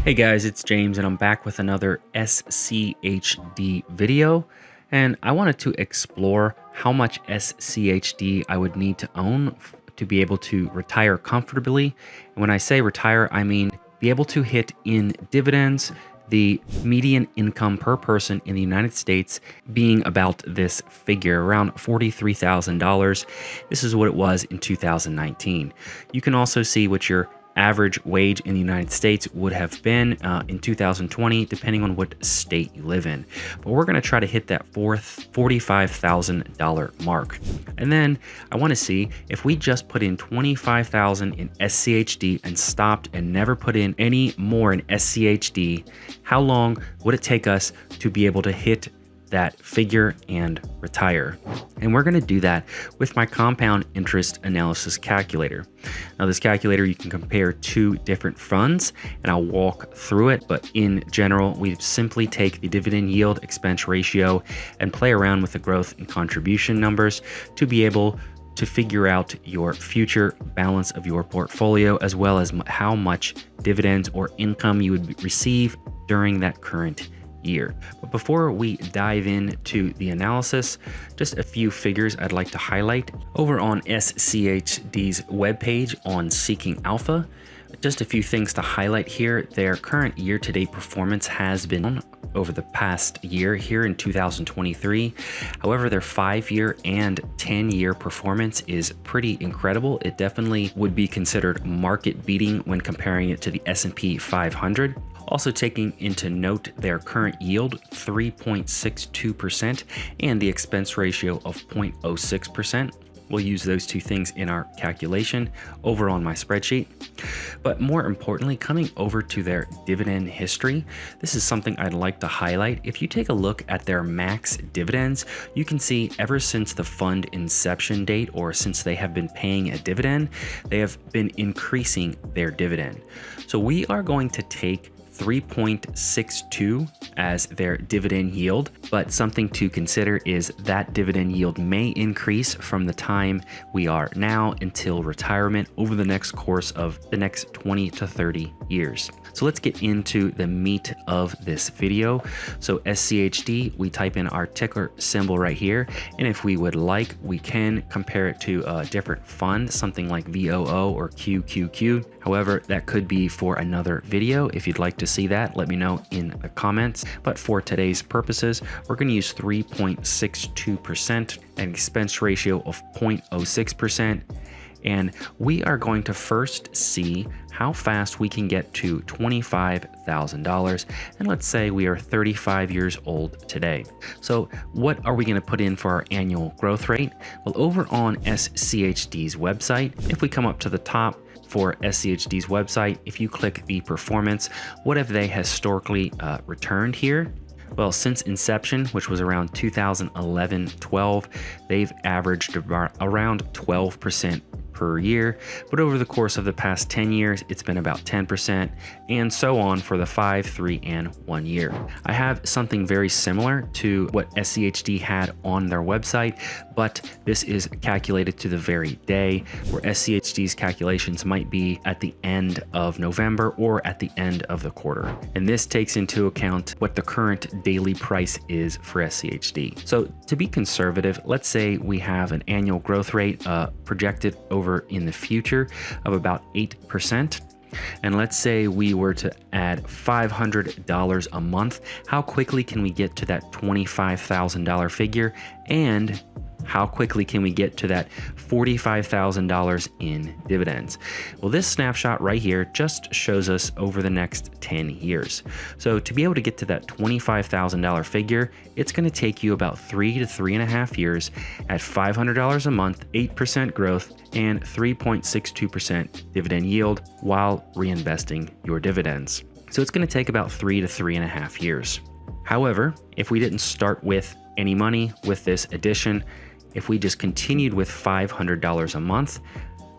Hey guys, it's James and I'm back with another SCHD video. And I wanted to explore how much SCHD I would need to own to be able to retire comfortably. And when I say retire, I mean be able to hit in dividends the median income per person in the United States being about this figure, around $43,000. This is what it was in 2019. You can also see what your average wage in the United States would have been in 2020, depending on what state you live in. But we're going to try to hit that $45,000 mark. And then I want to see if we just put in $25,000 in SCHD and stopped and never put in any more in SCHD, how long would it take us to be able to hit that figure and retire? And we're going to do that with my compound interest analysis calculator. Now this calculator, you can compare two different funds and I'll walk through it, but in general we simply take the dividend yield expense ratio and play around with the growth and contribution numbers to be able to figure out your future balance of your portfolio, as well as how much dividends or income you would receive during that current year. But before we dive into the analysis, just a few figures I'd like to highlight. Over on SCHD's webpage on Seeking Alpha, just a few things to highlight here. Their current year-to-date performance has been over the past year here in 2023. However, their 5-year and 10-year performance is pretty incredible. It definitely would be considered market beating when comparing it to the S&P 500. Also taking into note their current yield, 3.62%, and the expense ratio of 0.06%. We'll use those two things in our calculation over on my spreadsheet. But more importantly, coming over to their dividend history, this is something I'd like to highlight. If you take a look at their max dividends, you can see ever since the fund inception date, or since they have been paying a dividend, they have been increasing their dividend. So we are going to take 3.62 as their dividend yield, but something to consider is that dividend yield may increase from the time we are now until retirement over the next course of the next 20 to 30 years. So let's get into the meat of this video. So SCHD, we type in our ticker symbol right here, and if we would like, we can compare it to a different fund, something like VOO or QQQ. However, that could be for another video. If you'd like to see that, let me know in the comments. But for today's purposes, we're going to use 3.62%, an expense ratio of 0.06%. And we are going to first see how fast we can get to $25,000. And let's say we are 35 years old today. So what are we going to put in for our annual growth rate? Well, over on SCHD's website, if we come up to the top, for SCHD's website, if you click the performance, what have they historically returned here? Well, since inception, which was around 2011-12, they've averaged around 12% per year, but over the course of the past 10 years, it's been about 10%, and so on for the 5, 3, and 1 year. I have something very similar to what SCHD had on their website, but this is calculated to the very day, where SCHD's calculations might be at the end of November or at the end of the quarter. And this takes into account what the current daily price is for SCHD. So to be conservative, let's say we have an annual growth rate projected over in the future of about 8%. And let's say we were to add $500 a month. How quickly can we get to that $25,000 figure? And how quickly can we get to that $45,000 in dividends? Well, this snapshot right here just shows us over the next 10 years. So to be able to get to that $25,000 figure, it's going to take you about 3 to 3.5 years at $500 a month, 8% growth, and 3.62% dividend yield while reinvesting your dividends. So it's going to take about 3 to 3.5 years. However, if we didn't start with any money with this addition, if we just continued with $500 a month,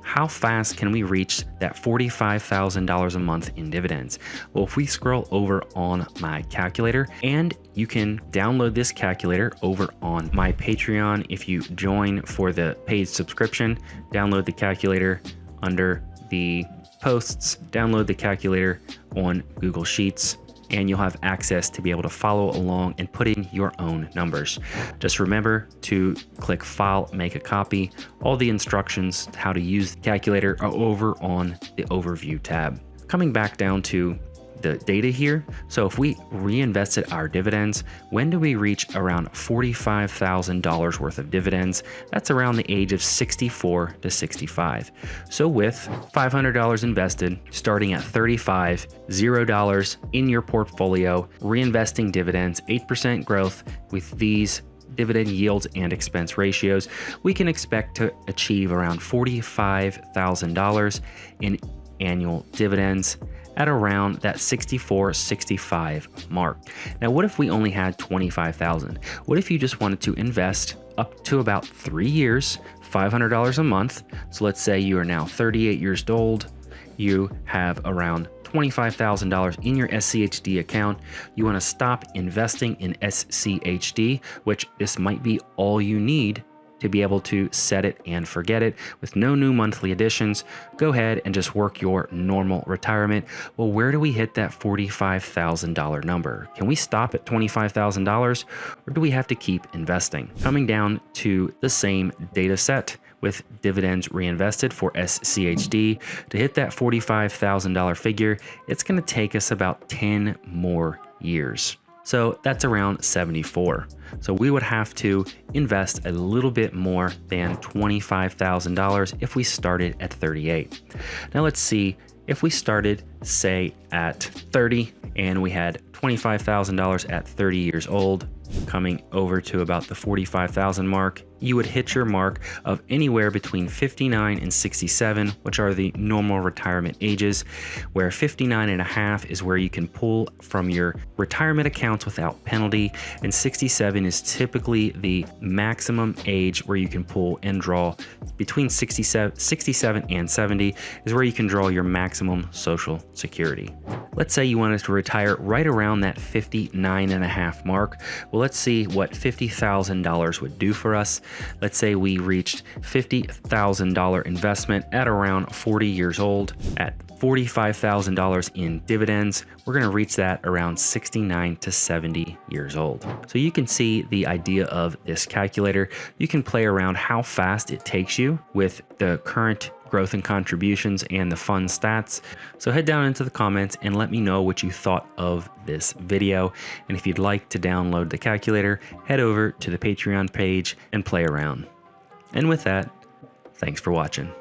how fast can we reach that $45,000 a month in dividends? Well, if we scroll over on my calculator, and you can download this calculator over on my Patreon. If you join for the paid subscription, download the calculator under the posts, download the calculator on Google Sheets, and you'll have access to be able to follow along and put in your own numbers. Just remember to click File, Make a Copy. All the instructions how to use the calculator are over on the Overview tab. Coming back down to the data here. So if we reinvested our dividends, when do we reach around $45,000 worth of dividends? That's around the age of 64 to 65. So with $500 invested, starting at 35, $0 in your portfolio, reinvesting dividends, 8% growth with these dividend yields and expense ratios, we can expect to achieve around $45,000 in annual dividends at around that 64-65 mark. Now, what if we only had 25,000? What if you just wanted to invest up to about 3 years, $500 a month? So let's say you are now 38 years old. You have around $25,000 in your SCHD account. You want to stop investing in SCHD, which this might be all you need to be able to set it and forget it with no new monthly additions. Go ahead and just work your normal retirement. Well, where do we hit that $45,000 number? Can we stop at $25,000 or do we have to keep investing? Coming down to the same data set with dividends reinvested for SCHD, to hit that $45,000 figure, it's going to take us about 10 more years. So that's around 74. So we would have to invest a little bit more than $25,000 if we started at 38. Now let's see, if we started say at 30 and we had $25,000 at 30 years old, coming over to about the 45,000 mark, you would hit your mark of anywhere between 59 and 67, which are the normal retirement ages, where 59 and a half is where you can pull from your retirement accounts without penalty, and 67 is typically the maximum age where you can pull and draw. Between 67 and 70 is where you can draw your maximum Social Security. Let's say you wanted to retire right around that 59 and a half mark. Well, let's see what $50,000 would do for us. Let's say we reached $50,000 investment at around 40 years old. At $45,000 in dividends, we're going to reach that around 69 to 70 years old. So you can see the idea of this calculator. You can play around how fast it takes you with the current growth and contributions and the fun stats. So head down into the comments and let me know what you thought of this video. And if you'd like to download the calculator, head over to the Patreon page and play around. And with that, thanks for watching.